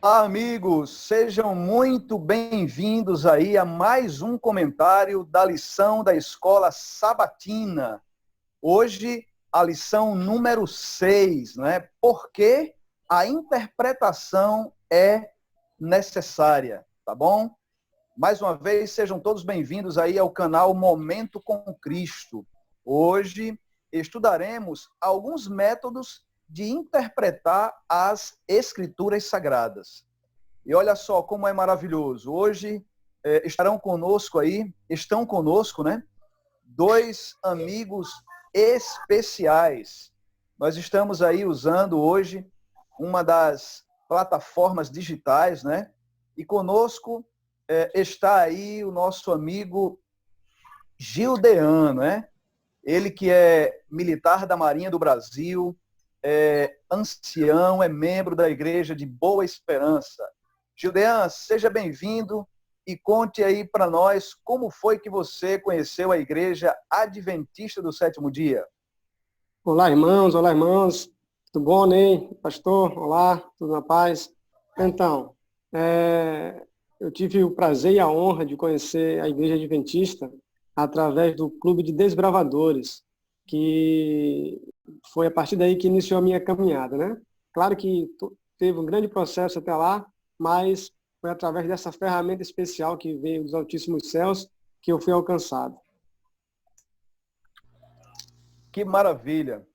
Olá, amigos, sejam muito bem-vindos aí a mais um comentário da lição da Escola Sabatina. Hoje, a lição número 6, né? Por que a interpretação é necessária, tá bom? Mais uma vez, sejam todos bem-vindos aí ao canal Momento com Cristo. Hoje, estudaremos alguns métodos de interpretar as Escrituras Sagradas. E olha só como é maravilhoso. Hoje estão conosco, né? Dois amigos especiais. Nós estamos aí usando hoje uma das plataformas digitais, né? E conosco está aí o nosso amigo Gildean, né? Ele que é militar da Marinha do Brasil, é ancião, é membro da Igreja de Boa Esperança. Gildean, seja bem-vindo e conte aí para nós como foi que você conheceu a Igreja Adventista do Sétimo Dia. Olá, irmãos, tudo bom, Ney? Pastor, olá, tudo na paz? Então, eu tive o prazer e a honra de conhecer a Igreja Adventista através do Clube de Desbravadores, que foi a partir daí que iniciou a minha caminhada, né? Claro que teve um grande processo até lá, mas foi através dessa ferramenta especial que veio dos altíssimos céus que eu fui alcançado. Que maravilha!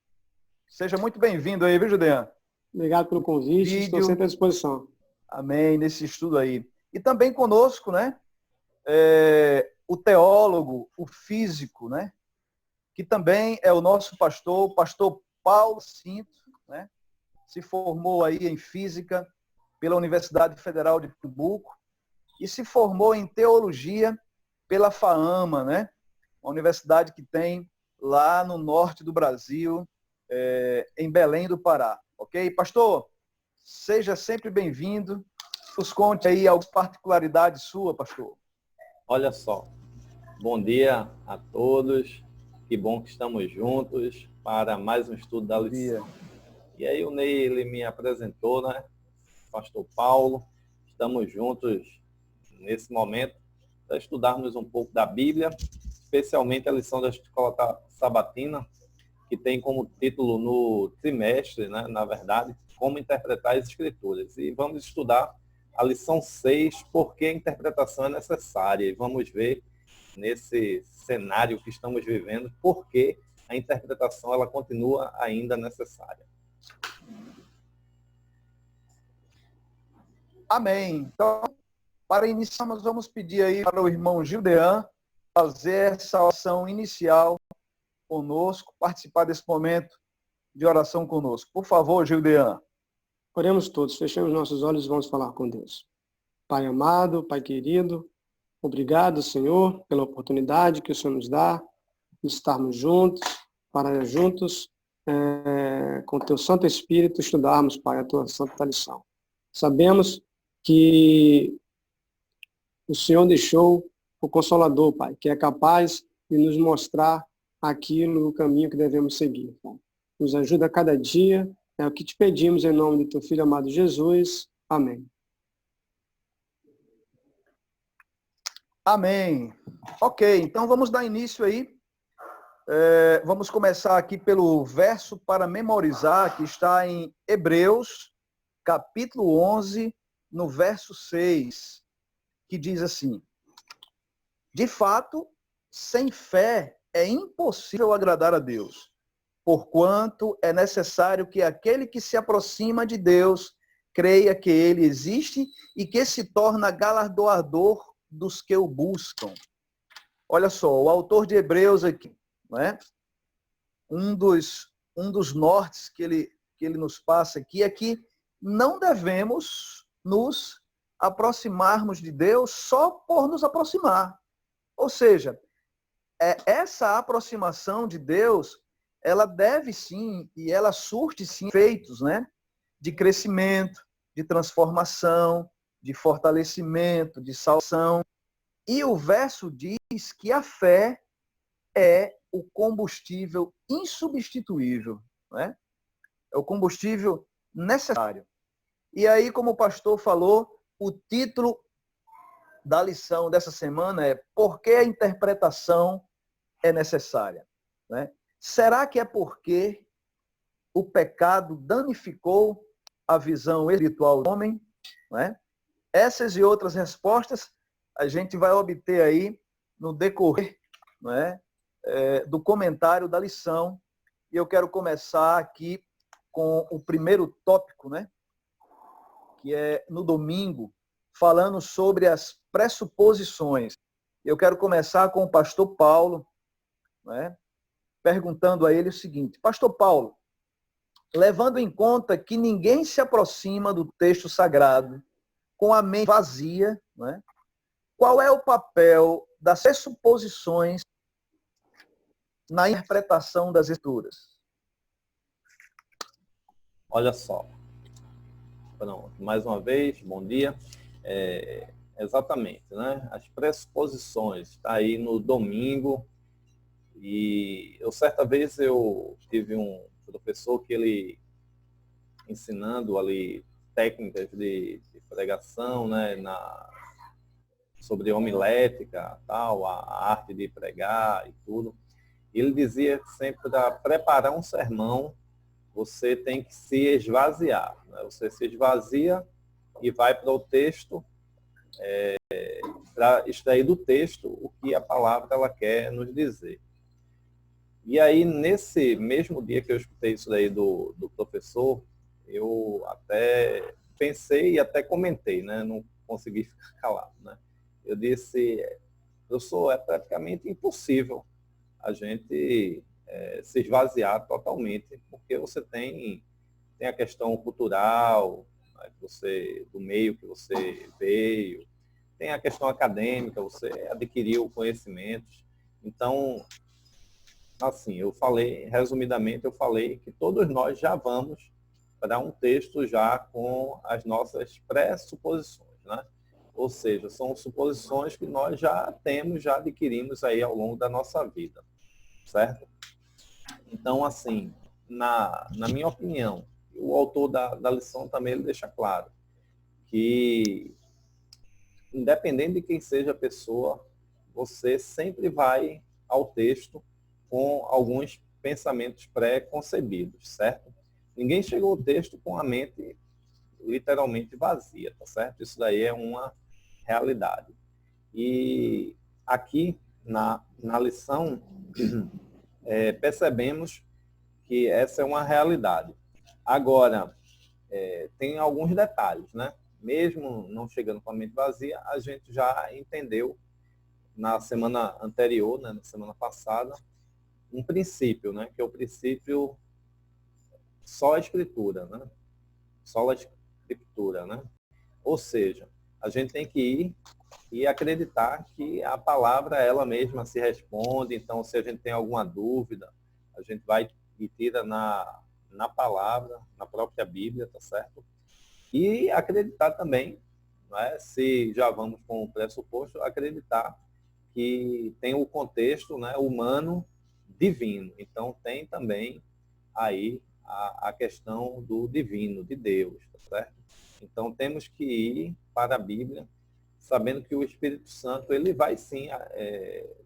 Seja muito bem-vindo aí, viu, Judean? Obrigado pelo convite, estou sempre à disposição. Amém, nesse estudo aí. E também conosco, né? O teólogo, o físico, né? Que também é o nosso pastor, o pastor Paulo Cinto, né? Se formou aí em física pela Universidade Federal de Pernambuco e se formou em teologia pela FAAMA, né? Uma universidade que tem lá no norte do Brasil, em Belém do Pará. Ok? Pastor, seja sempre bem-vindo. Nos conte aí alguma particularidade sua, pastor. Olha só, bom dia a todos, que bom que estamos juntos para mais um estudo da lição. E aí o Ney, ele me apresentou, né? Pastor Paulo, estamos juntos nesse momento para estudarmos um pouco da Bíblia, especialmente a lição da Escola Sabatina, que tem como título no trimestre, né, na verdade, como interpretar as Escrituras. E vamos estudar a lição 6, por que a interpretação é necessária. E vamos ver, nesse cenário que estamos vivendo, por que a interpretação ela continua ainda necessária. Amém. Então, para iniciar, nós vamos pedir aí para o irmão Gildean fazer essa oração inicial conosco, participar desse momento de oração conosco. Por favor, Gildean. Oremos todos, fechemos nossos olhos e vamos falar com Deus. Pai amado, Pai querido, obrigado, Senhor, pela oportunidade que o Senhor nos dá de estarmos juntos, para juntos, com o Teu Santo Espírito, estudarmos, Pai, a Tua Santa lição. Sabemos que o Senhor deixou o Consolador, Pai, que é capaz de nos mostrar aquilo, o caminho que devemos seguir, Pai. Nos ajuda a cada dia, é o que te pedimos em nome do Teu Filho amado Jesus. Amém. Amém. Ok, então vamos dar início aí. Vamos começar aqui pelo verso para memorizar, que está em Hebreus, capítulo 11, no verso 6, que diz assim: de fato, sem fé é impossível agradar a Deus, porquanto é necessário que aquele que se aproxima de Deus creia que ele existe e que se torna galardoador dos que o buscam. Olha só, o autor de Hebreus aqui, não é? Um dos nortes que ele nos passa aqui é que não devemos nos aproximarmos de Deus só por nos aproximar. Ou seja, essa aproximação de Deus, ela deve sim, e ela surte sim efeitos, né? De crescimento, de transformação, de fortalecimento, de salvação. E o verso diz que a fé é o combustível insubstituível, né? É o combustível necessário. E aí, como o pastor falou, o título da lição dessa semana é Por que a interpretação é necessária? Né? Será que é porque o pecado danificou a visão espiritual do homem? Né? Essas e outras respostas a gente vai obter aí no decorrer, né, do comentário da lição. E eu quero começar aqui com o primeiro tópico, né, que é no domingo, falando sobre as pressuposições. Eu quero começar com o pastor Paulo, né, perguntando a ele o seguinte: Pastor Paulo, levando em conta que ninguém se aproxima do texto sagrado com a mente vazia, né, qual é o papel das pressuposições na interpretação das Escrituras? Olha só. Pronto. Mais uma vez, bom dia. Exatamente, né? As pressuposições, está aí no domingo. E certa vez eu tive um professor que ele, ensinando ali técnicas de pregação, né, sobre homilética, tal, a arte de pregar e tudo. Ele dizia que sempre para preparar um sermão, você tem que se esvaziar. Né? Você se esvazia e vai para o texto, para extrair do texto o que a palavra ela quer nos dizer. E aí, nesse mesmo dia que eu escutei isso daí do professor, eu até pensei e até comentei, né? Não consegui ficar calado. Né? Eu disse, professor, é praticamente impossível a gente se esvaziar totalmente, porque você tem a questão cultural, né, do meio que você veio, tem a questão acadêmica, você adquiriu conhecimentos. Então, assim, resumidamente, eu falei que todos nós já vamos para um texto já com as nossas pressuposições, né? Ou seja, são suposições que nós já temos, já adquirimos aí ao longo da nossa vida, certo? Então, assim, na minha opinião, o autor da lição também ele deixa claro que, independente de quem seja a pessoa, você sempre vai ao texto com alguns pensamentos pré-concebidos, certo? Ninguém chegou ao texto com a mente literalmente vazia, tá certo? Isso daí é uma realidade. E aqui, na lição, percebemos que essa é uma realidade. Agora, tem alguns detalhes, né? Mesmo não chegando com a mente vazia, a gente já entendeu na semana anterior, né, na semana passada, um princípio, né, que é o princípio só a escritura, né? Só a escritura, né? Ou seja, a gente tem que ir e acreditar que a palavra ela mesma se responde. Então, se a gente tem alguma dúvida, a gente vai e tira na palavra, na própria Bíblia, tá certo? E acreditar também, né, se já vamos com o pressuposto, acreditar que tem o contexto, né, humano divino. Então, tem também aí a questão do divino, de Deus, tá certo? Então, temos que ir para a Bíblia, sabendo que o Espírito Santo ele vai sim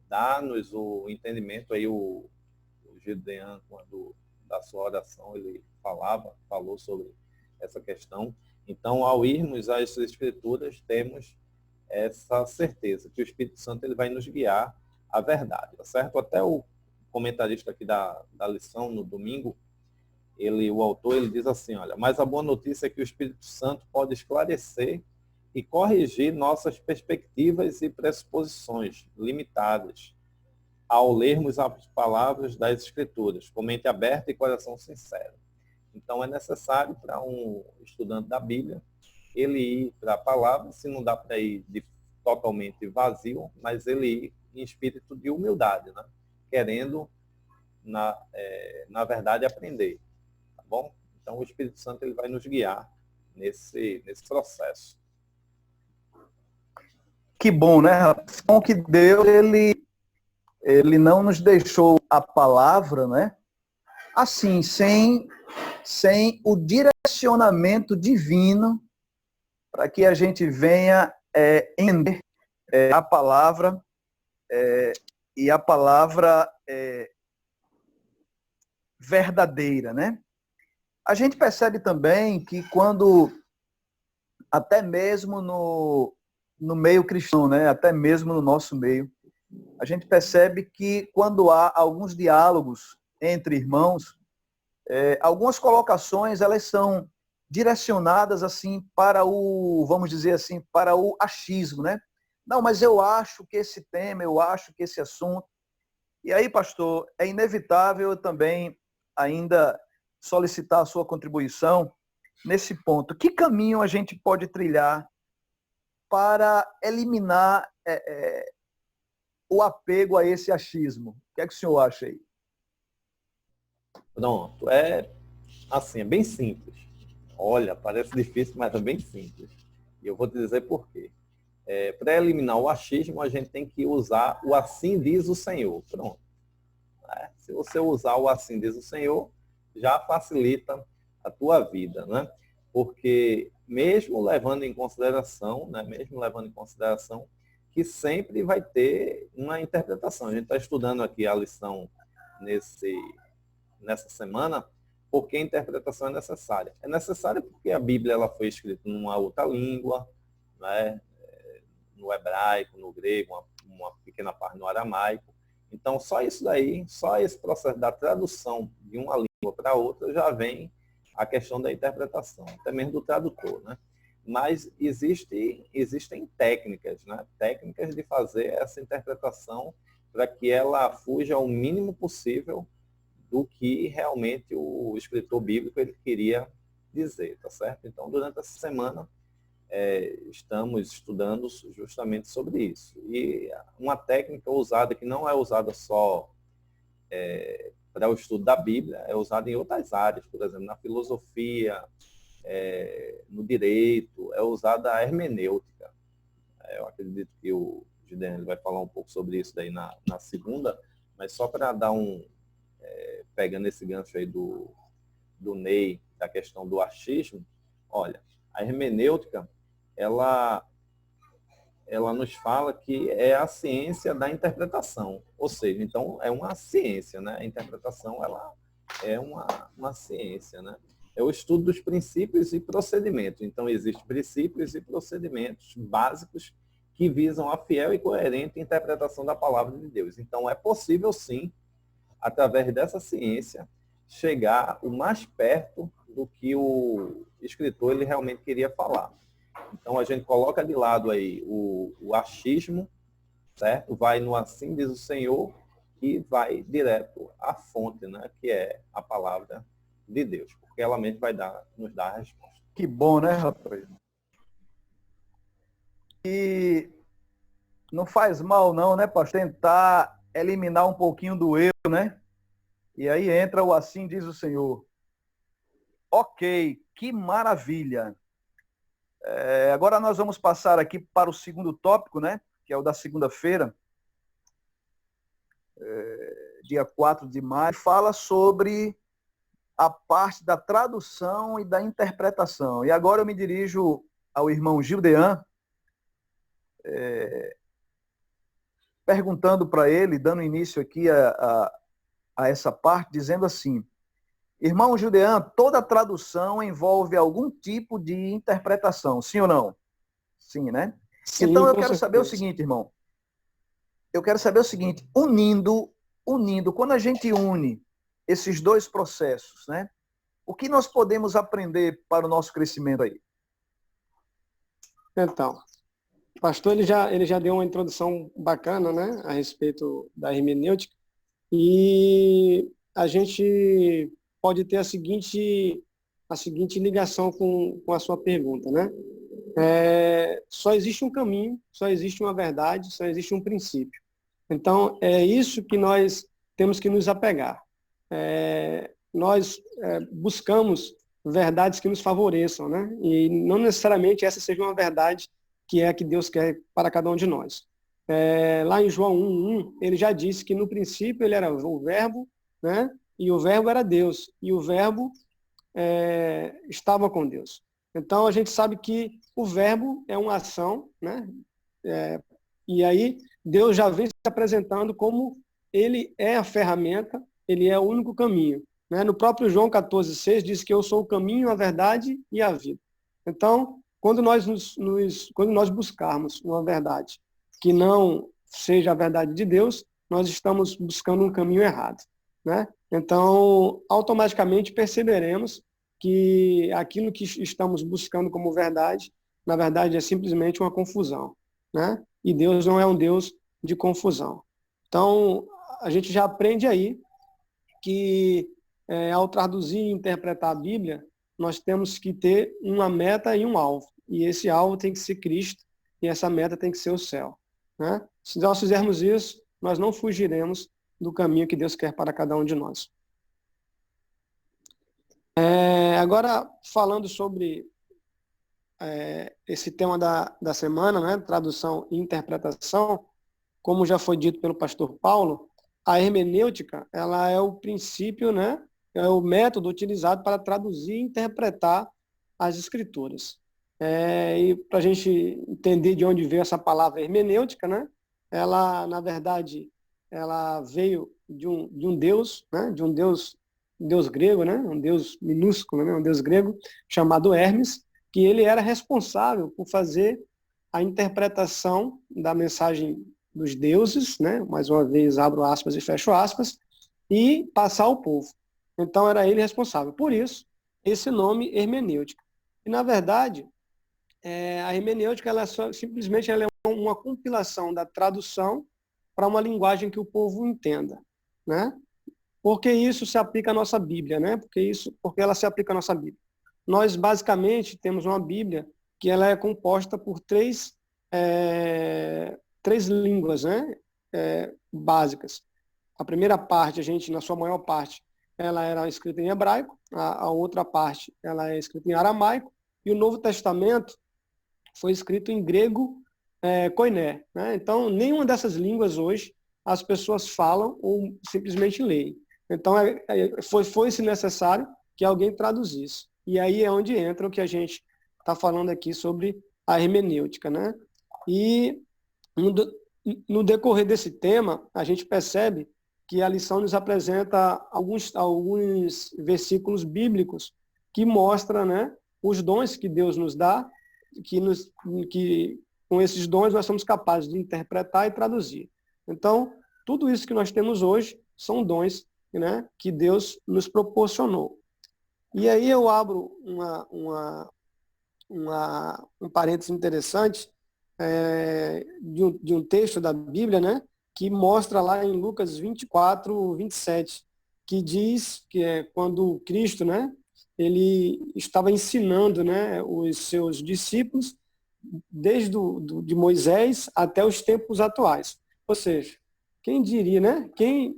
dar-nos o entendimento. Aí o Gideon, quando da sua oração, ele falou sobre essa questão. Então, ao irmos às Escrituras, temos essa certeza que o Espírito Santo ele vai nos guiar à verdade, tá certo? Até o comentarista aqui da lição, no domingo, o autor, ele diz assim, olha, mas a boa notícia é que o Espírito Santo pode esclarecer e corrigir nossas perspectivas e pressuposições limitadas ao lermos as palavras das Escrituras, com mente aberta e coração sincero. Então, é necessário para um estudante da Bíblia ele ir para a palavra, se não dá para ir totalmente vazio, mas ele ir em espírito de humildade, né? Querendo, na verdade, aprender. Tá bom? Então, o Espírito Santo ele vai nos guiar nesse processo. Que bom, né? Bom que Deus, ele não nos deixou a palavra, né? Assim, sem sem o direcionamento divino para que a gente venha entender a palavra e a palavra verdadeira, né? A gente percebe também que quando, até mesmo no meio cristão, né? Até mesmo no nosso meio, a gente percebe que quando há alguns diálogos entre irmãos, algumas colocações elas são direcionadas assim para vamos dizer assim, para o achismo, né? Não, mas eu acho que esse tema, eu acho que esse assunto. E aí, pastor, é inevitável também ainda solicitar a sua contribuição nesse ponto. Que caminho a gente pode trilhar para eliminar o apego a esse achismo? O que é que o senhor acha aí? Pronto, assim, é bem simples. Olha, parece difícil, mas é bem simples. E eu vou te dizer por quê. Para eliminar o achismo, a gente tem que usar o assim diz o Senhor. Pronto. Se você usar o assim diz o Senhor, já facilita a tua vida, né? Porque mesmo levando em consideração, que sempre vai ter uma interpretação. A gente está estudando aqui a lição nessa semana, porque a interpretação é necessária. É necessária porque a Bíblia ela foi escrita numa outra língua, né? No hebraico, no grego, uma pequena parte no aramaico. Então, só isso daí, só esse processo da tradução de uma língua para outra, já vem a questão da interpretação, até mesmo do tradutor, né? Mas existem técnicas, né? Técnicas de fazer essa interpretação para que ela fuja ao mínimo possível do que realmente o escritor bíblico ele queria dizer, tá certo? Então, durante essa semana, estamos estudando justamente sobre isso. E uma técnica usada, que não é usada só para o estudo da Bíblia, é usada em outras áreas, por exemplo, na filosofia, no direito, é usada a hermenêutica. Eu acredito que o Gideon vai falar um pouco sobre isso daí na segunda, mas só para dar pegando esse gancho aí do Ney, da questão do achismo, olha, a hermenêutica, ela nos fala que é a ciência da interpretação. Ou seja, então é uma ciência, né? A interpretação ela é uma ciência, né? É o estudo dos princípios e procedimentos. Então, existem princípios e procedimentos básicos que visam a fiel e coerente interpretação da palavra de Deus. Então, é possível, sim, através dessa ciência, chegar o mais perto do que o escritor ele realmente queria falar. Então, a gente coloca de lado aí o achismo, certo? Vai no assim diz o Senhor e vai direto à fonte, né? Que é a palavra de Deus, porque ela mesmo vai nos dar a resposta. Que bom, né, rapaz? E não faz mal não, né, pastor? Tentar eliminar um pouquinho do eu, né? E aí entra o assim diz o Senhor. Ok, que maravilha. Agora nós vamos passar aqui para o segundo tópico, né? Que é o da segunda-feira, dia 4 de maio. Fala sobre a parte da tradução e da interpretação. E agora eu me dirijo ao irmão Gildean, perguntando para ele, dando início aqui a essa parte, dizendo assim: irmão Gildean, toda tradução envolve algum tipo de interpretação, sim ou não? Sim, né? Sim, então eu com quero certeza. saber o seguinte, irmão. Eu quero saber o seguinte, unindo, quando a gente une esses dois processos, né? O que nós podemos aprender para o nosso crescimento aí? Então, o pastor ele já deu uma introdução bacana, né, a respeito da hermenêutica, e a gente pode ter a seguinte ligação com a sua pergunta, né? Só existe um caminho, só existe uma verdade, só existe um princípio. Então, é isso que nós temos que nos apegar. Nós buscamos verdades que nos favoreçam, né? E não necessariamente essa seja uma verdade que é a que Deus quer para cada um de nós. Lá em João 1:1, ele já disse que no princípio ele era o verbo, né? E o verbo era Deus. E o verbo estava com Deus. Então, a gente sabe que o verbo é uma ação, né? E aí, Deus já vem se apresentando como ele é a ferramenta, ele é o único caminho. Né? No próprio João 14,6 diz que eu sou o caminho, a verdade e a vida. Então, quando nós buscarmos uma verdade que não seja a verdade de Deus, nós estamos buscando um caminho errado. Né? Então, automaticamente perceberemos que aquilo que estamos buscando como verdade, na verdade, é simplesmente uma confusão. Né? E Deus não é um Deus de confusão. Então, a gente já aprende aí que, ao traduzir e interpretar a Bíblia, nós temos que ter uma meta e um alvo. E esse alvo tem que ser Cristo, e essa meta tem que ser o céu. Né? Se nós fizermos isso, nós não fugiremos do caminho que Deus quer para cada um de nós. Agora, falando sobre esse tema da semana, né, tradução e interpretação, como já foi dito pelo pastor Paulo, a hermenêutica, ela é o princípio, né, é o método utilizado para traduzir e interpretar as escrituras. E para a gente entender de onde veio essa palavra hermenêutica, né, ela, na verdade, ela veio de um Deus, né, de um Deus grego, né, um Deus minúsculo, né, um Deus grego chamado Hermes, que ele era responsável por fazer a interpretação da mensagem dos deuses, né, mais uma vez abro aspas e fecho aspas, e passar ao povo. Então era ele responsável. Por isso, esse nome hermenêutica. E na verdade, a hermenêutica simplesmente ela é uma compilação da tradução para uma linguagem que o povo entenda, né? Porque isso se aplica à nossa Bíblia, né? Porque ela se aplica à nossa Bíblia. Nós, basicamente, temos uma Bíblia que ela é composta por três línguas, né? Básicas. A primeira parte, na sua maior parte, ela era escrita em hebraico, a outra parte ela é escrita em aramaico, e o Novo Testamento foi escrito em grego koiné. Né? Então, nenhuma dessas línguas hoje as pessoas falam ou simplesmente leem. Então, foi-se necessário que alguém traduzisse. E aí é onde entra o que a gente está falando aqui sobre a hermenêutica. Né? E no decorrer desse tema, a gente percebe que a lição nos apresenta alguns versículos bíblicos que mostram, né, os dons que Deus nos dá, que com esses dons nós somos capazes de interpretar e traduzir. Então, tudo isso que nós temos hoje são dons, né, que Deus nos proporcionou. E aí eu abro um parênteses interessante de um texto da Bíblia, né, que mostra lá em Lucas 24, 27, que diz que é quando Cristo, né, ele estava ensinando, né, os seus discípulos desde de Moisés até os tempos atuais. Ou seja, quem diria, né? Quem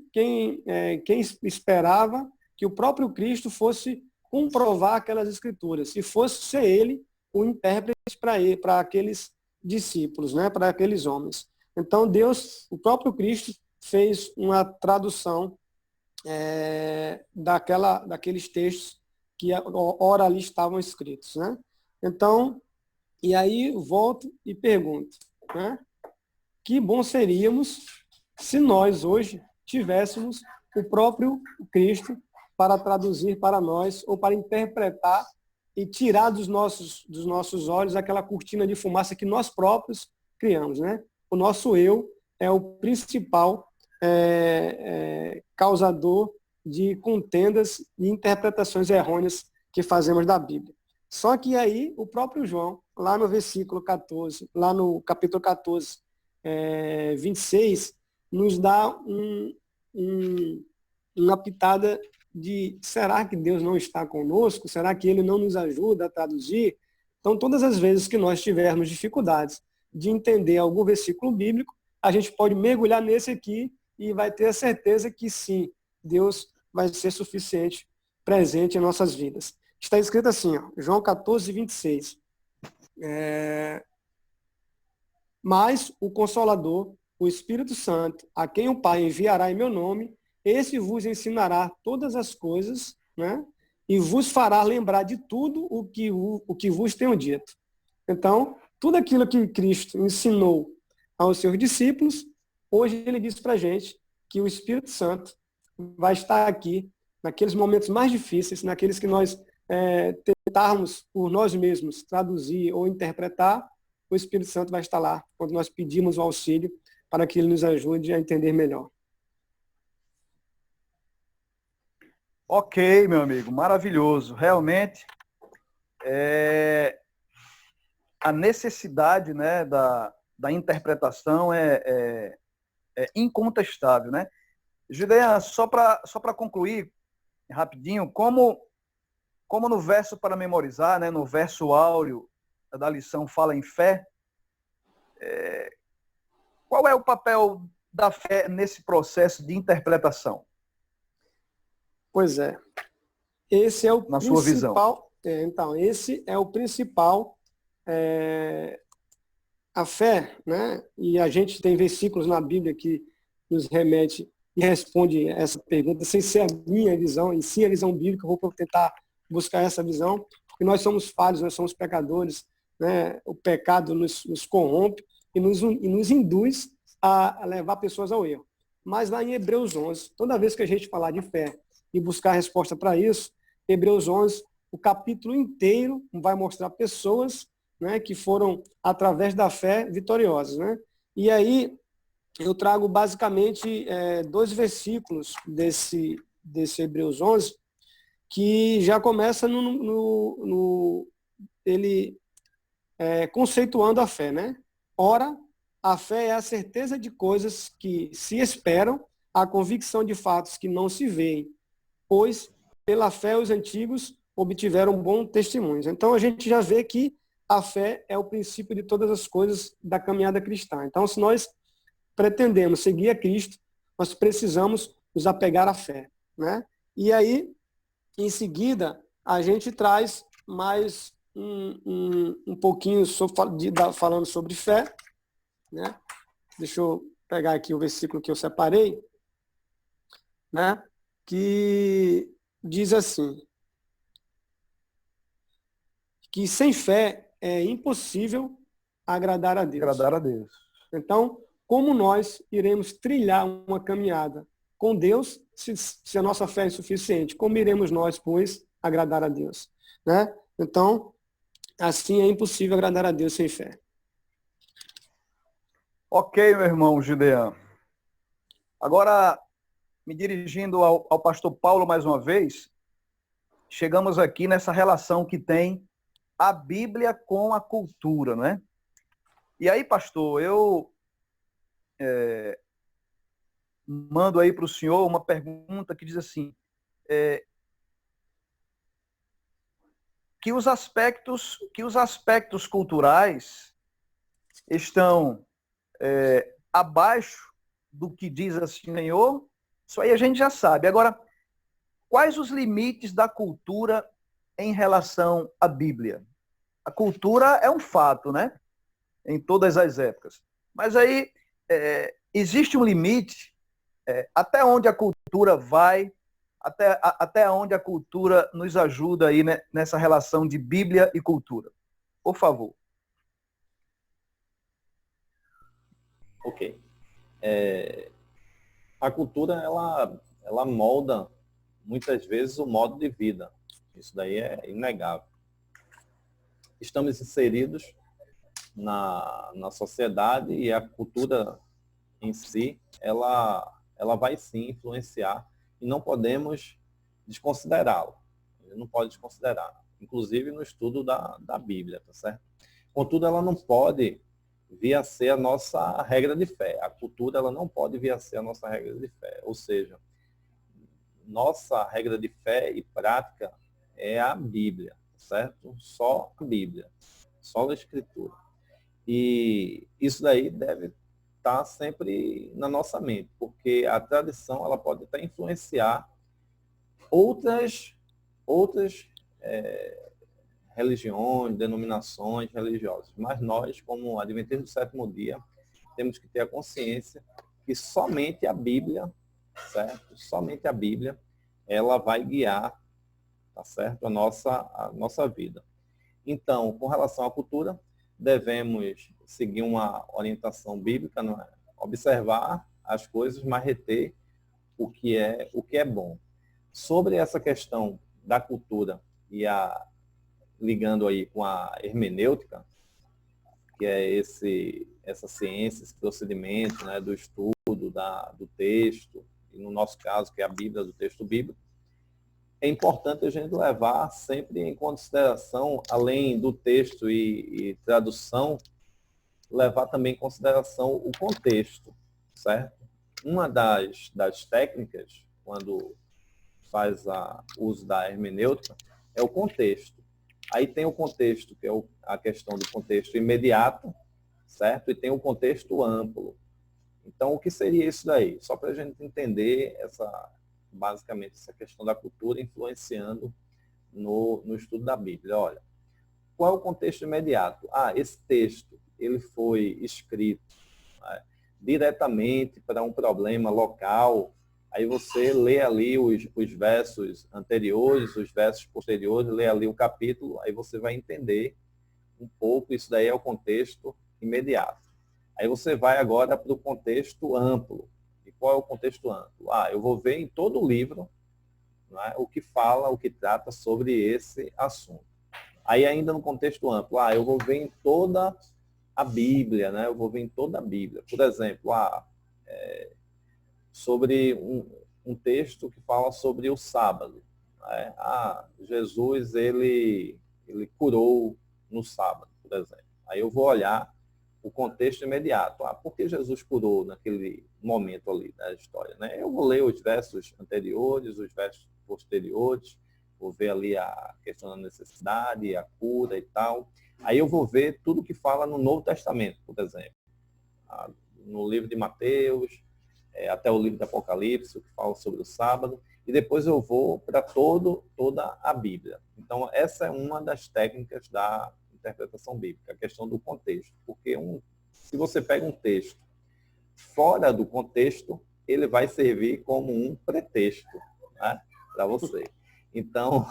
esperava que o próprio Cristo fosse comprovar aquelas escrituras, se fosse ser ele o intérprete para aqueles discípulos, né? Para aqueles homens. Então Deus, o próprio Cristo, fez uma tradução daqueles textos que ora ali estavam escritos, né? Então, e aí volto e pergunto, né? Que bom seríamos se nós hoje tivéssemos o próprio Cristo para traduzir para nós ou para interpretar e tirar dos nossos olhos aquela cortina de fumaça que nós próprios criamos, né? O nosso eu é o principal causador de contendas e interpretações errôneas que fazemos da Bíblia. Só que aí o próprio João, lá no versículo 14, lá no capítulo 14, 26, nos dá uma pitada de será que Deus não está conosco? Será que Ele não nos ajuda a traduzir? Então, todas as vezes que nós tivermos dificuldades de entender algum versículo bíblico, a gente pode mergulhar nesse aqui e vai ter a certeza que sim, Deus vai ser suficiente presente em nossas vidas. Está escrito assim, ó, João 14, 26. Mas o Consolador, o Espírito Santo, a quem o Pai enviará em meu nome, esse vos ensinará todas as coisas, né? e vos fará lembrar de tudo o que vos tenho dito. Então, tudo aquilo que Cristo ensinou aos seus discípulos, hoje ele diz para a gente que o Espírito Santo vai estar aqui naqueles momentos mais difíceis, naqueles que nós tentarmos por nós mesmos traduzir ou interpretar, o Espírito Santo vai estar lá quando nós pedimos o auxílio para que ele nos ajude a entender melhor. Ok, meu amigo, maravilhoso. Realmente, a necessidade, né, da interpretação é incontestável, né? Judeia, só para concluir rapidinho, como no verso para memorizar, né, no verso áureo da lição fala em fé, qual é o papel da fé nesse processo de interpretação? Pois é. Esse é o Na principal. sua visão. Então, esse é o principal. A fé, né? E a gente tem versículos na Bíblia que nos remete e responde essa pergunta, sem ser a minha visão, e sim a visão bíblica. Eu vou tentar buscar essa visão, porque nós somos falhos, nós somos pecadores, né? O pecado nos corrompe e nos induz a levar pessoas ao erro. Mas lá em Hebreus 11, toda vez que a gente falar de fé e buscar resposta para isso, Hebreus 11, o capítulo inteiro vai mostrar pessoas, né, que foram, através da fé, vitoriosas. Né? E aí eu trago basicamente 2 versículos desse Hebreus 11, que já começa ele conceituando a fé. Né? Ora, a fé é a certeza de coisas que se esperam, a convicção de fatos que não se veem, pois pela fé os antigos obtiveram bom testemunhos. Então a gente já vê que a fé é o princípio de todas as coisas da caminhada cristã. Então, se nós pretendemos seguir a Cristo, nós precisamos nos apegar à fé. Né? E aí, em seguida, a gente traz mais um pouquinho falando sobre fé. Né? Deixa eu pegar aqui o versículo que eu separei, né? Que diz assim, que sem fé é impossível agradar a Deus. Agradar a Deus. Então, como nós iremos trilhar uma caminhada com Deus se a nossa fé é insuficiente? Como iremos nós, pois, agradar a Deus? Né? Então, assim é impossível agradar a Deus sem fé. Ok, meu irmão Gideão. Agora, me dirigindo ao pastor Paulo mais uma vez, chegamos aqui nessa relação que tem a Bíblia com a cultura, né? E aí, pastor, eu mando aí para o senhor uma pergunta que diz assim, que os aspectos culturais estão abaixo do que diz assim, Senhor, isso aí a gente já sabe. Agora, quais os limites da cultura em relação à Bíblia? A cultura é um fato, né? Em todas as épocas. Mas aí existe um limite até onde a cultura vai, até onde a cultura nos ajuda aí, né, nessa relação de Bíblia e cultura. Por favor. Ok. A cultura, ela molda, muitas vezes, o modo de vida. Isso daí é inegável. Estamos inseridos na sociedade e a cultura em si, ela vai sim influenciar e não podemos desconsiderá-la. Não pode desconsiderar. Inclusive no estudo da Bíblia, tá certo? Contudo, ela não pode vir a ser a nossa regra de fé. A cultura, ela não pode vir a ser a nossa regra de fé. Ou seja, nossa regra de fé e prática é a Bíblia, certo? Só a Bíblia, só a Escritura. E isso daí deve estar sempre na nossa mente, porque a tradição, ela pode até influenciar outras religiões, denominações religiosas. Mas nós, como adventistas do sétimo dia, temos que ter a consciência que somente a Bíblia, certo? Somente a Bíblia, ela vai guiar tá certo? A nossa vida. Então, com relação à cultura, devemos seguir uma orientação bíblica, não é? Observar as coisas, mas reter o que é bom. Sobre essa questão da cultura e ligando aí com a hermenêutica, que é essa ciência, esse procedimento, né, do estudo do texto, e no nosso caso, que é a Bíblia, do texto bíblico, é importante a gente levar sempre em consideração, além do texto e tradução, levar também em consideração o contexto, certo? Uma das técnicas, quando faz o uso da hermenêutica, é o contexto. Aí tem o contexto, que é a questão do contexto imediato, certo? E tem o contexto amplo. Então, o que seria isso daí? Só para a gente entender basicamente essa questão da cultura influenciando no estudo da Bíblia. Olha, qual é o contexto imediato? Esse texto ele foi escrito, né, diretamente para um problema local. Aí você lê ali os versos anteriores, os versos posteriores, lê ali o capítulo, aí você vai entender um pouco, isso daí é o contexto imediato. Aí você vai agora para o contexto amplo. E qual é o contexto amplo? Eu vou ver em todo o livro, né, o que fala, o que trata sobre esse assunto. Aí ainda no contexto amplo, eu vou ver em toda a Bíblia, né? Eu vou ver em toda a Bíblia. Por exemplo, sobre um texto que fala sobre o sábado, né? Jesus, ele curou no sábado, por exemplo. Aí eu vou olhar o contexto imediato. Por que Jesus curou naquele momento ali da história, né? Eu vou ler os versos anteriores, os versos posteriores, vou ver ali a questão da necessidade, a cura e tal. Aí eu vou ver tudo que fala no Novo Testamento, por exemplo. No livro de Mateus, até o livro de Apocalipse, que fala sobre o sábado. E depois eu vou para toda a Bíblia. Então, essa é uma das técnicas da interpretação bíblica, a questão do contexto. Porque se você pega um texto fora do contexto, ele vai servir como um pretexto, né, para você. Então,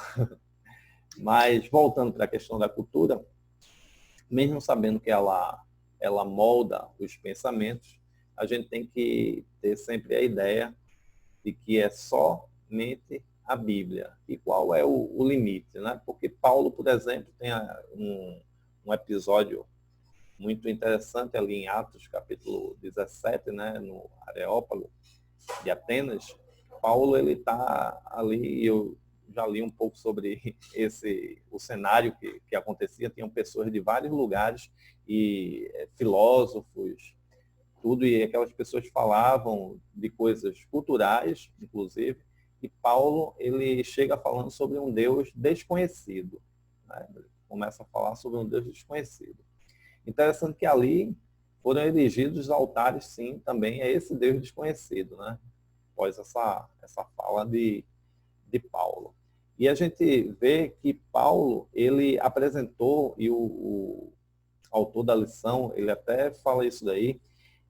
mas voltando para a questão da cultura, mesmo sabendo que ela molda os pensamentos, a gente tem que ter sempre a ideia de que é somente a Bíblia. E qual é o limite, né? Porque Paulo, por exemplo, tem um episódio muito interessante ali em Atos, capítulo 17, né, no Areópago de Atenas. Paulo, ele está ali, eu já li um pouco sobre o cenário que acontecia, tinham pessoas de vários lugares e filósofos, tudo, e aquelas pessoas falavam de coisas culturais, inclusive, e Paulo, ele chega falando sobre um Deus desconhecido, né? Ele começa a falar sobre um Deus desconhecido. Interessante que ali foram erigidos altares, sim, também a esse Deus desconhecido, né? Após essa fala de Paulo. E a gente vê que Paulo, ele apresentou, e o autor da lição, ele até fala isso daí,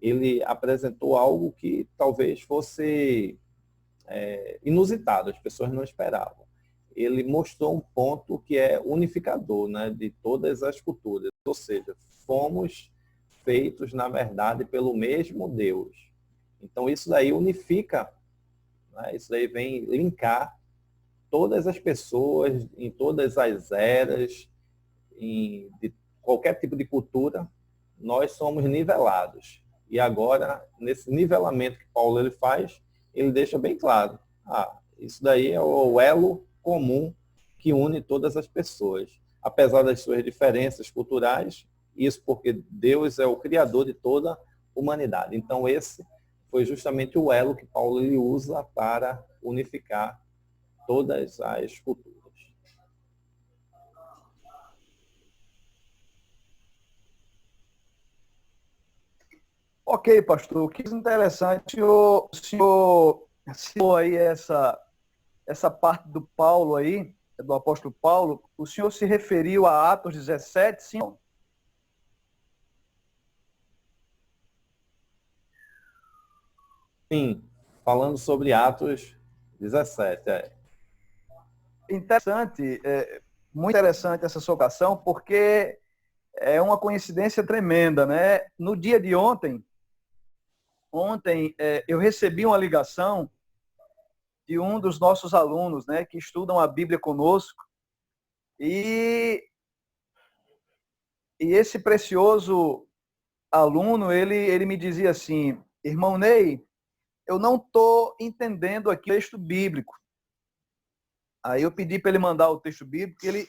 ele apresentou algo que talvez fosse inusitado, as pessoas não esperavam. Ele mostrou um ponto que é unificador, né, de todas as culturas, ou seja, fomos feitos, na verdade, pelo mesmo Deus. Então, isso daí unifica, né, isso daí vem linkar todas as pessoas, em todas as eras, de qualquer tipo de cultura, nós somos nivelados. E agora, nesse nivelamento que Paulo ele faz, ele deixa bem claro, isso daí é o elo comum que une todas as pessoas. Apesar das suas diferenças culturais, isso porque Deus é o criador de toda a humanidade. Então, esse foi justamente o elo que Paulo ele usa para unificar todas as culturas. Ok, pastor, que interessante. O senhor citou aí essa parte do Paulo aí, do apóstolo Paulo. O senhor se referiu a Atos 17, sim? Sim, falando sobre Atos 17. Interessante, muito interessante essa sua ocasião, porque é uma coincidência tremenda, né? No dia de ontem eu recebi uma ligação de um dos nossos alunos, né, que estudam a Bíblia conosco, e esse precioso aluno, ele me dizia assim: irmão Ney, eu não estou entendendo aqui o texto bíblico. Aí eu pedi para ele mandar o texto bíblico, e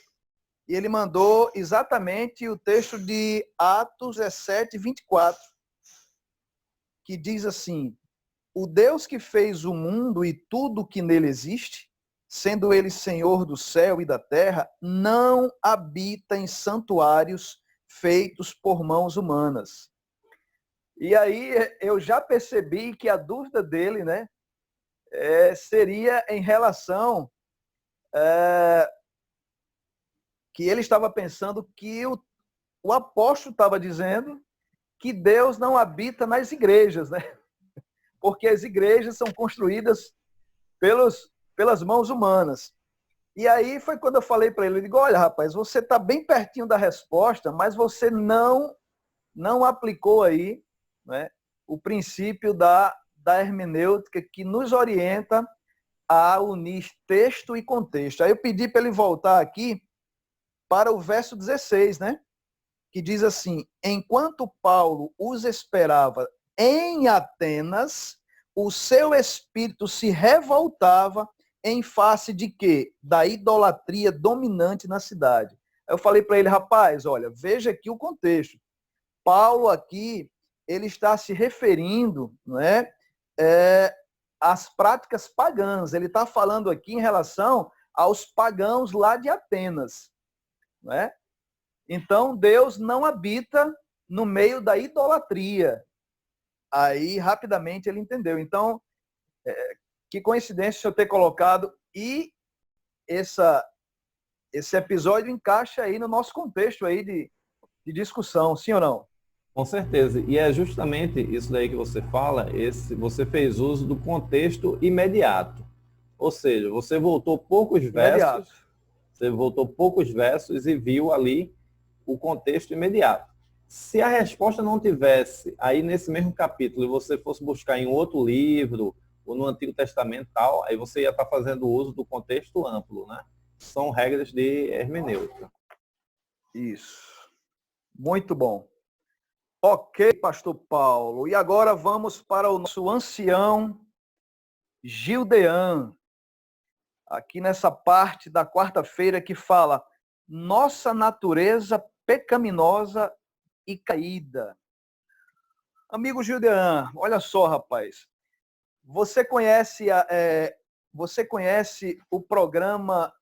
ele mandou exatamente o texto de Atos 17, 24, que diz assim: o Deus que fez o mundo e tudo que nele existe, sendo ele Senhor do céu e da terra, não habita em santuários feitos por mãos humanas. E aí eu já percebi que a dúvida dele, né, seria em relação que ele estava pensando que o apóstolo estava dizendo que Deus não habita nas igrejas, né? Porque as igrejas são construídas pelas mãos humanas. E aí foi quando eu falei para ele, eu digo: olha, rapaz, você está bem pertinho da resposta, mas você não aplicou aí, né, o princípio da hermenêutica, que nos orienta a unir texto e contexto. Aí eu pedi para ele voltar aqui para o verso 16, né? Que diz assim: enquanto Paulo os esperava em Atenas, o seu espírito se revoltava em face de quê? Da idolatria dominante na cidade. Aí eu falei para ele: rapaz, olha, veja aqui o contexto. Paulo aqui, ele está se referindo, não é, às práticas pagãs. Ele está falando aqui em relação aos pagãos lá de Atenas, não é? Então, Deus não habita no meio da idolatria. Aí, rapidamente, ele entendeu. Então, que coincidência eu ter colocado, e esse episódio encaixa aí no nosso contexto aí de discussão, sim ou não? Com certeza. E é justamente isso daí que você fala, você fez uso do contexto imediato. Ou seja, você voltou poucos versos e viu ali o contexto imediato. Se a resposta não tivesse aí nesse mesmo capítulo e você fosse buscar em outro livro ou no Antigo Testamento tal, aí você ia estar fazendo uso do contexto amplo, né? São regras de hermenêutica. Isso. Muito bom. Ok, pastor Paulo. E agora vamos para o nosso ancião Gildean, aqui nessa parte da quarta-feira que fala: nossa natureza pecaminosa e caída. Amigo Gildean, olha só, rapaz. Você conhece o programa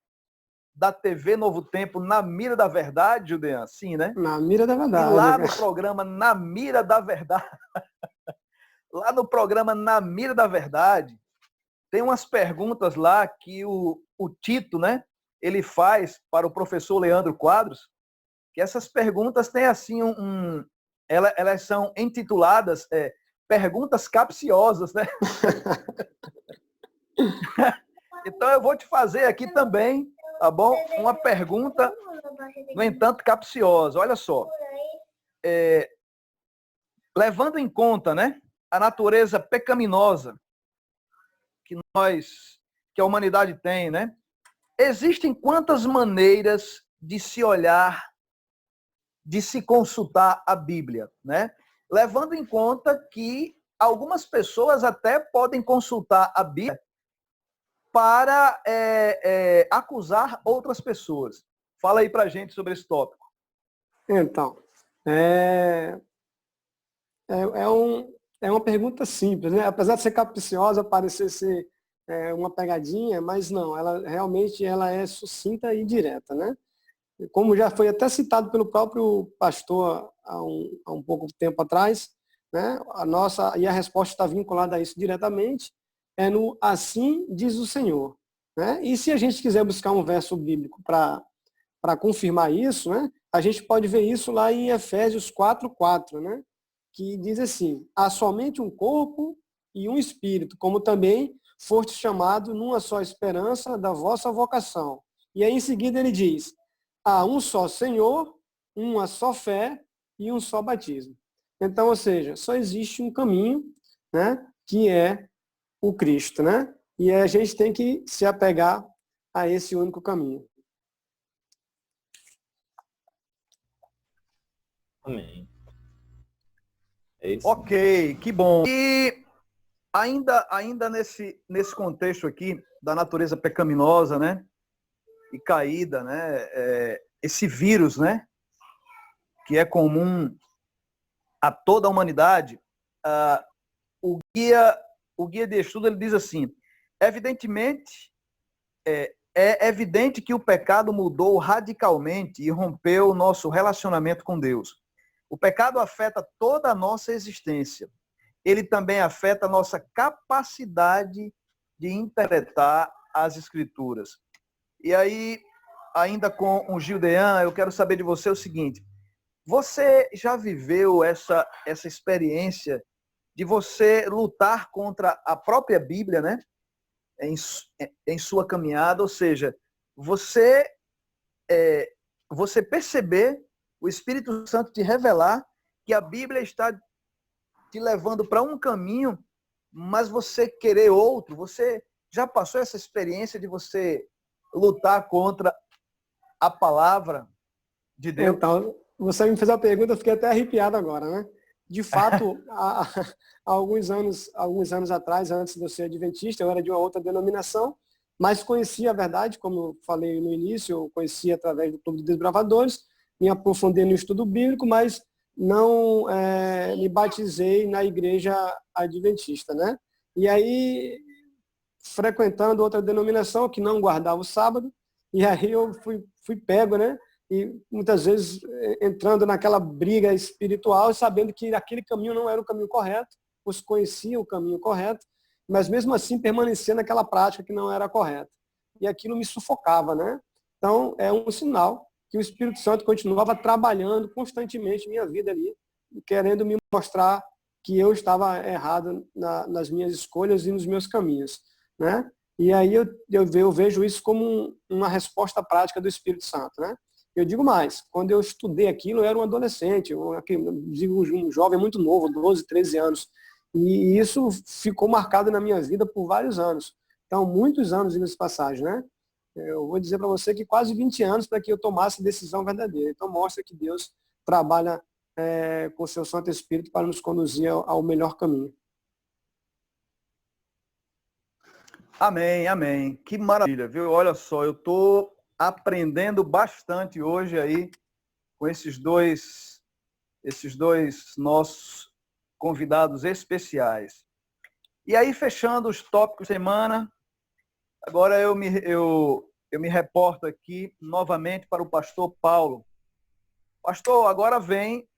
da TV Novo Tempo, Na Mira da Verdade, Gildean? Sim, né? Na Mira da Verdade. E lá no programa Na Mira da Verdade, lá no programa Na Mira da Verdade, tem umas perguntas lá que o Tito, né, ele faz para o professor Leandro Quadros, que essas perguntas têm assim elas são intituladas perguntas capciosas, né? Então eu vou te fazer aqui também, tá bom? Uma pergunta, no entanto, capciosa. Olha só. Levando em conta, né, a natureza pecaminosa que a humanidade tem, né? Existem quantas maneiras de se olhar, de se consultar a Bíblia, né? Levando em conta que algumas pessoas até podem consultar a Bíblia para acusar outras pessoas. Fala aí pra gente sobre esse tópico. Então, é uma pergunta simples, né? Apesar de ser capciosa, parecer ser uma pegadinha, mas não, ela realmente é sucinta e direta, né? Como já foi até citado pelo próprio pastor há um pouco tempo atrás, né? A resposta está vinculada a isso diretamente, é no assim diz o Senhor, né? E se a gente quiser buscar um verso bíblico para confirmar isso, né? A gente pode ver isso lá em Efésios 4:4, né? Que diz assim: há somente um corpo e um espírito, como também foste chamado numa só esperança da vossa vocação. E aí em seguida ele diz, há um só Senhor, uma só fé e um só batismo. Então, ou seja, só existe um caminho, né, que é o Cristo, né? E a gente tem que se apegar a esse único caminho. Amém. É isso. Ok, que bom. E ainda nesse contexto aqui da natureza pecaminosa, né? E caída, né? Esse vírus, né? Que é comum a toda a humanidade. O guia de estudo ele diz assim: evidentemente é evidente que o pecado mudou radicalmente e rompeu o nosso relacionamento com Deus. O pecado afeta toda a nossa existência. Ele também afeta a nossa capacidade de interpretar as Escrituras. E aí, ainda com o Gildean, eu quero saber de você o seguinte: você já viveu essa experiência de você lutar contra a própria Bíblia, né? Em sua caminhada, ou seja, você perceber o Espírito Santo te revelar que a Bíblia está te levando para um caminho, mas você querer outro. Você já passou essa experiência de você lutar contra a palavra de Deus? Então, você me fez a pergunta, eu fiquei até arrepiado agora, né? De fato, há alguns anos atrás, antes de eu ser adventista, eu era de uma outra denominação, mas conhecia a verdade, como eu falei no início, eu conhecia através do Clube de Desbravadores, me aprofundei no estudo bíblico, mas não me batizei na igreja adventista, né? E aí, frequentando outra denominação que não guardava o sábado, e aí eu fui pego, né? E muitas vezes entrando naquela briga espiritual, sabendo que aquele caminho não era o caminho correto, pois conhecia o caminho correto, mas mesmo assim permanecia naquela prática que não era correta. E aquilo me sufocava, né? Então, é um sinal que o Espírito Santo continuava trabalhando constantemente minha vida ali, querendo me mostrar que eu estava errado nas minhas escolhas e nos meus caminhos, né? E aí eu vejo isso como uma resposta prática do Espírito Santo, né? Eu digo mais, quando eu estudei aquilo, eu era um adolescente, um jovem muito novo, 12, 13 anos. E isso ficou marcado na minha vida por vários anos. Então, muitos anos nessa passagem, né? Eu vou dizer para você que quase 20 anos para que eu tomasse decisão verdadeira. Então, mostra que Deus trabalha com o seu Santo Espírito para nos conduzir ao melhor caminho. Amém, amém. Que maravilha, viu? Olha só, eu estou aprendendo bastante hoje aí com esses dois nossos convidados especiais. E aí, fechando os tópicos da semana, agora eu me reporto aqui novamente para o pastor Paulo. Pastor, agora vem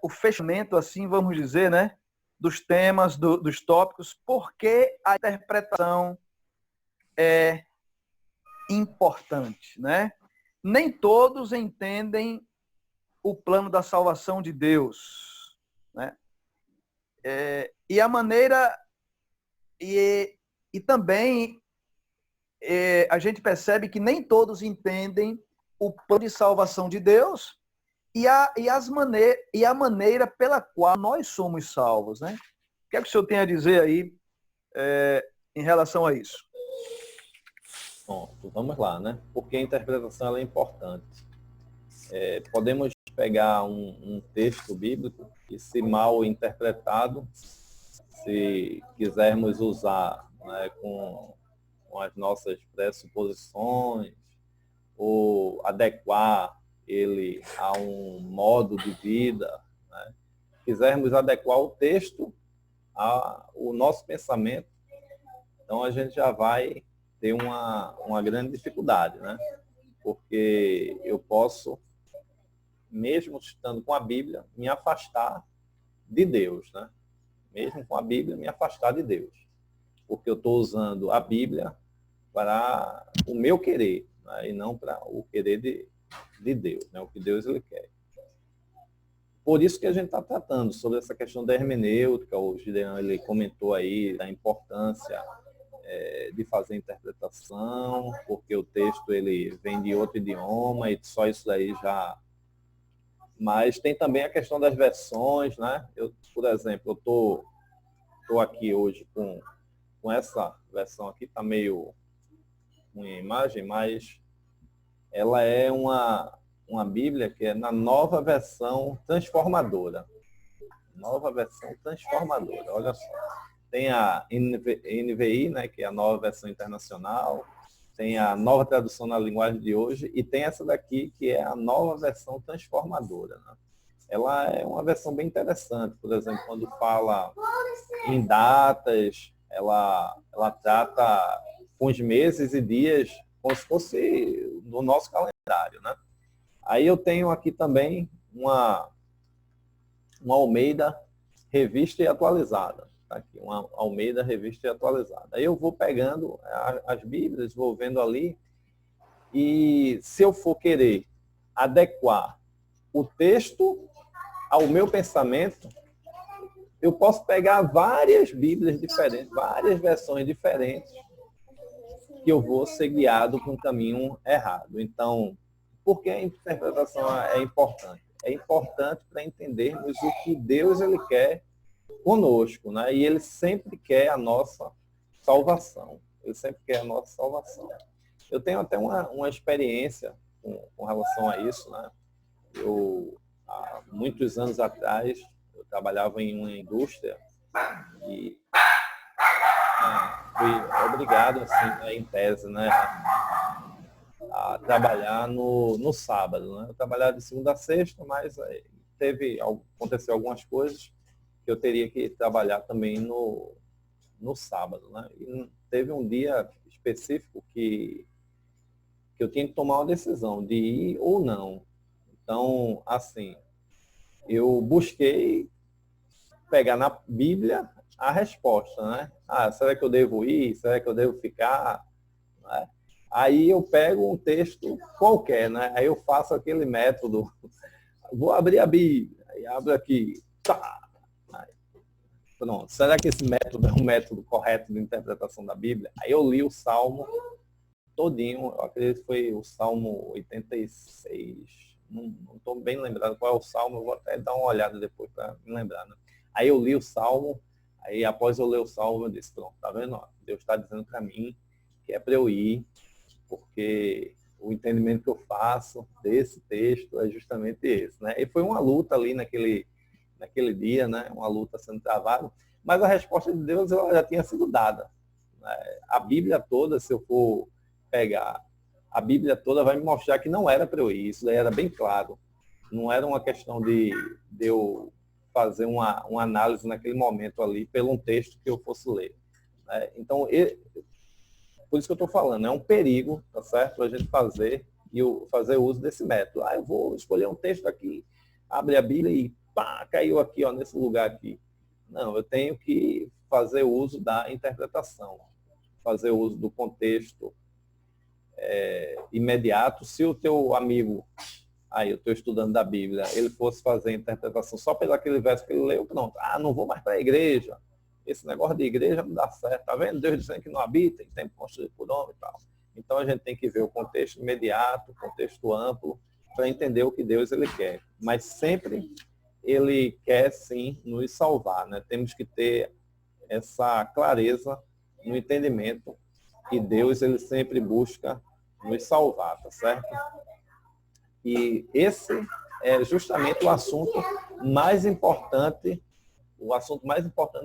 o fechamento, assim vamos dizer, né? Dos temas, dos tópicos, porque a interpretação é importante, né? Nem todos entendem o plano da salvação de Deus, né? E a maneira e também a gente percebe que nem todos entendem o plano de salvação de Deus e a maneira pela qual nós somos salvos, né? O que é que o senhor tem a dizer aí em relação a isso? Bom, vamos lá, né? Porque a interpretação ela é importante. Podemos pegar um texto bíblico e, se mal interpretado, se quisermos usar, né, com as nossas pressuposições ou adequar ele a um modo de vida, né? Quisermos adequar o texto ao nosso pensamento, então a gente já vai ter uma grande dificuldade, né? Porque eu posso, mesmo estando com a Bíblia, me afastar de Deus, né? Mesmo com a Bíblia, me afastar de Deus. Porque eu estou usando a Bíblia para o meu querer, né? E não para o querer de Deus, né? O que Deus ele quer. Por isso que a gente está tratando sobre essa questão da hermenêutica. O Gideon ele comentou aí da importância de fazer interpretação, porque o texto ele vem de outro idioma e só isso daí já... Mas tem também a questão das versões, né? Por exemplo, eu tô aqui hoje com essa versão aqui, tá meio uma imagem, mas ela é uma Bíblia que é na nova versão transformadora. Nova versão transformadora, olha só. Tem a NVI, né, que é a nova versão internacional, tem a nova tradução na linguagem de hoje, e tem essa daqui, que é a nova versão transformadora. Né? Ela é uma versão bem interessante, por exemplo, quando fala em datas, ela trata com os meses e dias como se fosse no nosso calendário. Né? Aí eu tenho aqui também uma Almeida Revista e Atualizada. Tá aqui, uma Almeida Revista e Atualizada. Aí eu vou pegando as Bíblias, vou vendo ali, e se eu for querer adequar o texto ao meu pensamento, eu posso pegar várias Bíblias diferentes, várias versões diferentes, que eu vou ser guiado para um caminho errado. Então, por que a interpretação é importante? É importante para entendermos o que Deus ele quer conosco, né? E ele sempre quer a nossa salvação. Ele sempre quer a nossa salvação. Eu tenho até uma experiência com relação a isso, né? Há muitos anos atrás, eu trabalhava em uma indústria e fui obrigado, assim, em tese, né, a trabalhar no sábado. Né? Eu trabalhava de segunda a sexta, mas aconteceu algumas coisas que eu teria que trabalhar também no sábado. Né? E teve um dia específico que eu tinha que tomar uma decisão de ir ou não. Então, assim, eu busquei pegar na Bíblia a resposta, né? Será que eu devo ir? Será que eu devo ficar? Né? Aí eu pego um texto qualquer, né? Aí eu faço aquele método, vou abrir a Bíblia, aí abro aqui, tá. Pronto. Será que esse método é um método correto de interpretação da Bíblia? Aí eu li o Salmo todinho, eu acredito que foi o Salmo 86. Não estou bem lembrado qual é o Salmo, eu vou até dar uma olhada depois para me lembrar. Né? Aí eu li o Salmo, aí após eu ler o Salmo, eu disse, pronto, tá vendo? Deus está dizendo para mim que é para eu ir, porque o entendimento que eu faço desse texto é justamente esse. Né? E foi uma luta ali naquele dia, né? Uma luta sendo travada, mas a resposta de Deus ela já tinha sido dada. Né? A Bíblia toda, se eu for pegar, a Bíblia toda vai me mostrar que não era para eu ir, isso daí era bem claro. Não era uma questão de eu fazer uma análise naquele momento ali, pelo um texto que eu fosse ler. Né? Então, por isso que eu estou falando, é um perigo, tá certo? A gente fazer uso desse método. Eu vou escolher um texto aqui, abre a Bíblia e pá, caiu aqui, ó, nesse lugar aqui. Não, eu tenho que fazer uso da interpretação, fazer uso do contexto imediato. Se o teu amigo, eu estou estudando da Bíblia, ele fosse fazer a interpretação só pelo aquele verso que ele leu, pronto. Não vou mais para a igreja. Esse negócio de igreja não dá certo. Tá vendo? Deus dizendo que não habita em tempo construído por homem e tal. Então a gente tem que ver o contexto imediato, o contexto amplo, para entender o que Deus ele quer. Mas sempre ele quer sim nos salvar, né? Temos que ter essa clareza no entendimento que Deus ele sempre busca nos salvar, tá certo? E esse é justamente o assunto mais importante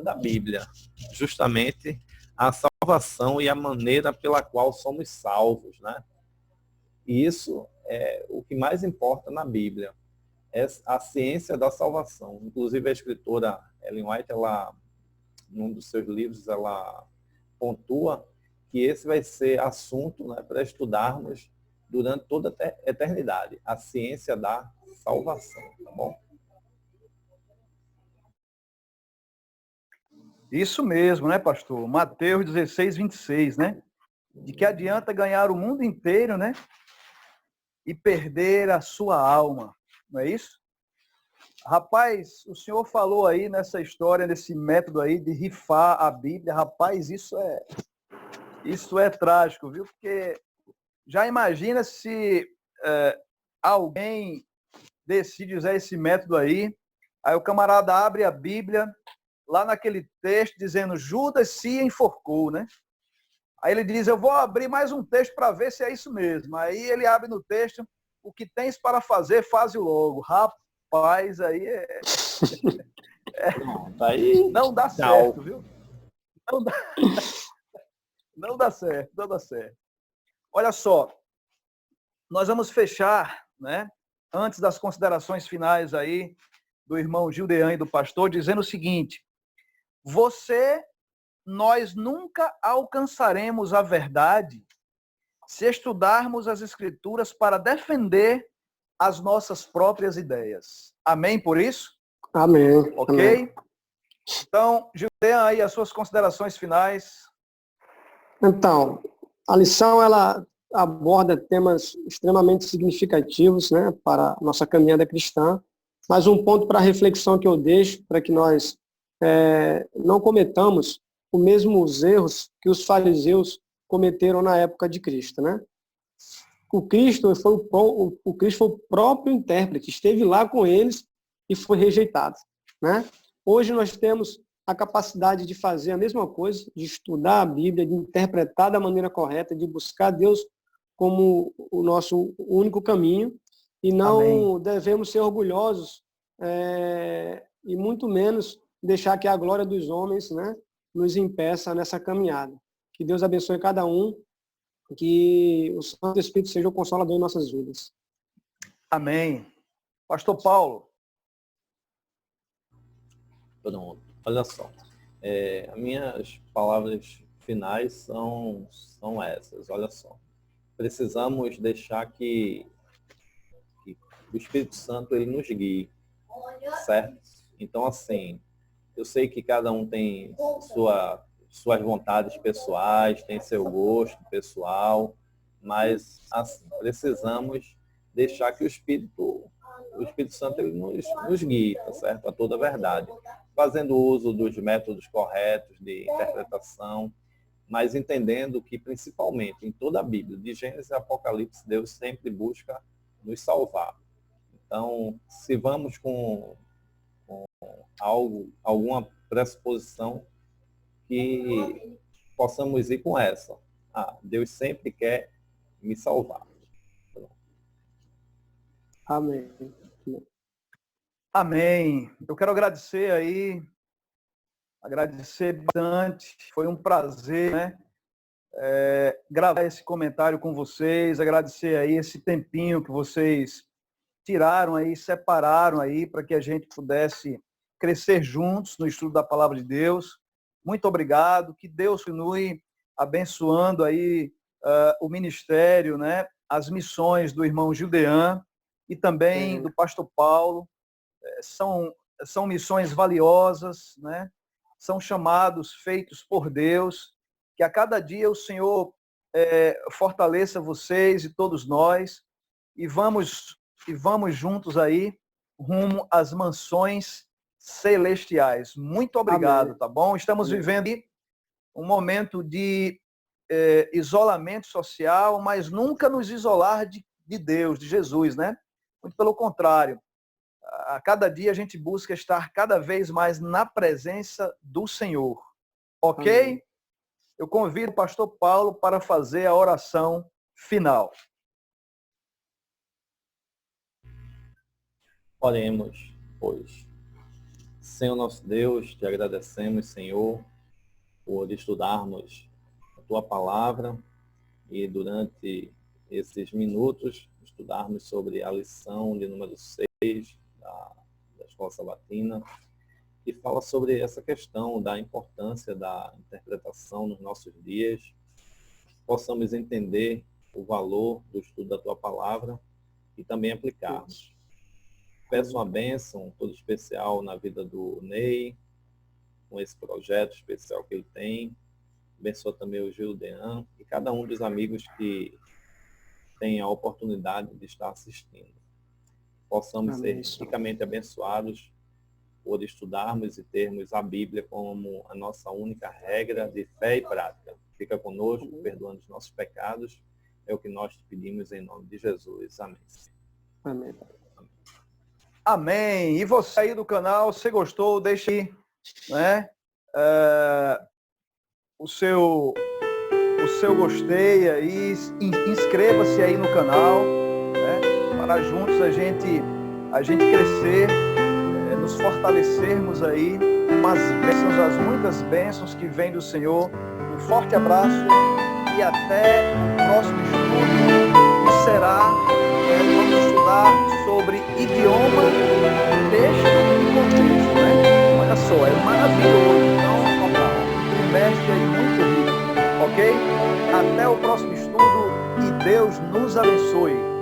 da Bíblia, justamente a salvação e a maneira pela qual somos salvos, né? E isso é o que mais importa na Bíblia, é a ciência da salvação. Inclusive a escritora Ellen White, num dos seus livros, ela pontua que esse vai ser assunto, né, para estudarmos durante toda a eternidade, a ciência da salvação, tá bom? Isso mesmo, né, pastor? Mateus 16, 26, né? De que adianta ganhar o mundo inteiro, né? E perder a sua alma, não é isso? Rapaz, o senhor falou aí nessa história, nesse método aí de rifar a Bíblia. Rapaz, isso Isso é trágico, viu? Porque já imagina se alguém decide usar esse método aí o camarada abre a Bíblia, lá naquele texto, dizendo Judas se enforcou, né? Aí ele diz, eu vou abrir mais um texto para ver se é isso mesmo. Aí ele abre no texto, o que tens para fazer, faze logo. Rapaz, aí Pronto, aí, não dá tchau. certo, viu? Não dá, não dá certo, não dá certo. Olha só, nós vamos fechar, né? Antes das considerações finais aí do irmão Gildean e do pastor, dizendo o seguinte: nós nunca alcançaremos a verdade se estudarmos as escrituras para defender as nossas próprias ideias. Amém por isso? Amém. Ok? Amém. Então, Gildean, aí as suas considerações finais. Então, a lição ela aborda temas extremamente significativos, né, para a nossa caminhada cristã. Mas um ponto para reflexão que eu deixo, para que nós não cometamos os mesmos erros que os fariseus cometeram na época de Cristo, né? O Cristo foi o próprio intérprete, esteve lá com eles e foi rejeitado, né? Hoje nós temos a capacidade de fazer a mesma coisa, de estudar a Bíblia, de interpretar da maneira correta, de buscar Deus como o nosso único caminho, e não devemos ser orgulhosos e muito menos deixar que a glória dos homens, né, nos impeça nessa caminhada. Que Deus abençoe cada um, que o Santo Espírito seja o consolador em nossas vidas. Amém. Pastor Paulo. Pronto, olha só. As minhas palavras finais são essas, olha só. Precisamos deixar que o Espírito Santo ele nos guie, certo? Então, assim, eu sei que cada um tem suas vontades pessoais, tem seu gosto pessoal, mas, assim, precisamos deixar que o Espírito Santo ele nos guie, tá certo? A toda a verdade. Fazendo uso dos métodos corretos de interpretação, mas entendendo que, principalmente, em toda a Bíblia, de Gênesis a Apocalipse, Deus sempre busca nos salvar. Então, se vamos com alguma pressuposição, que possamos ir com essa. Deus sempre quer me salvar. Amém. Amém. Eu quero agradecer bastante. Foi um prazer, né? Gravar esse comentário com vocês, agradecer aí esse tempinho que vocês tiraram aí, separaram aí para que a gente pudesse crescer juntos no estudo da palavra de Deus. Muito obrigado, que Deus continue abençoando aí o ministério, né? As missões do irmão Gildean e também do pastor Paulo. São missões valiosas, né? São chamados feitos por Deus, que a cada dia o Senhor fortaleça vocês e todos nós, e vamos juntos aí rumo às mansões celestiais. Muito obrigado, Amém. Tá bom? Estamos vivendo um momento de isolamento social, mas nunca nos isolar de Deus, de Jesus, né? Muito pelo contrário. A cada dia a gente busca estar cada vez mais na presença do Senhor. Ok? Amém. Eu convido o pastor Paulo para fazer a oração final. Oremos, pois. Senhor nosso Deus, te agradecemos, Senhor, por estudarmos a tua palavra e durante esses minutos estudarmos sobre a lição de número 6 da Escola Sabatina, que fala sobre essa questão da importância da interpretação nos nossos dias, possamos entender o valor do estudo da tua palavra e também aplicarmos. Peço uma bênção toda especial na vida do Ney, com esse projeto especial que ele tem. Abençoa também o Gildean e cada um dos amigos que tem a oportunidade de estar assistindo. Possamos ser ricamente abençoados por estudarmos e termos a Bíblia como a nossa única regra de fé e prática. fica conosco, perdoando os nossos pecados. É o que nós te pedimos em nome de Jesus. Amém. Amém. Amém. E você aí do canal, se gostou, deixe aí, né, o seu gostei aí, inscreva-se aí no canal, né, para juntos a gente crescer, nos fortalecermos aí com as bênçãos, as muitas bênçãos que vêm do Senhor. Um forte abraço e até o próximo estudo, que será, vamos estudar sobre idioma, texto e contexto, né? Olha só, é maravilhoso. Então, um trimestre aí muito rico, ok? Até o próximo estudo e Deus nos abençoe.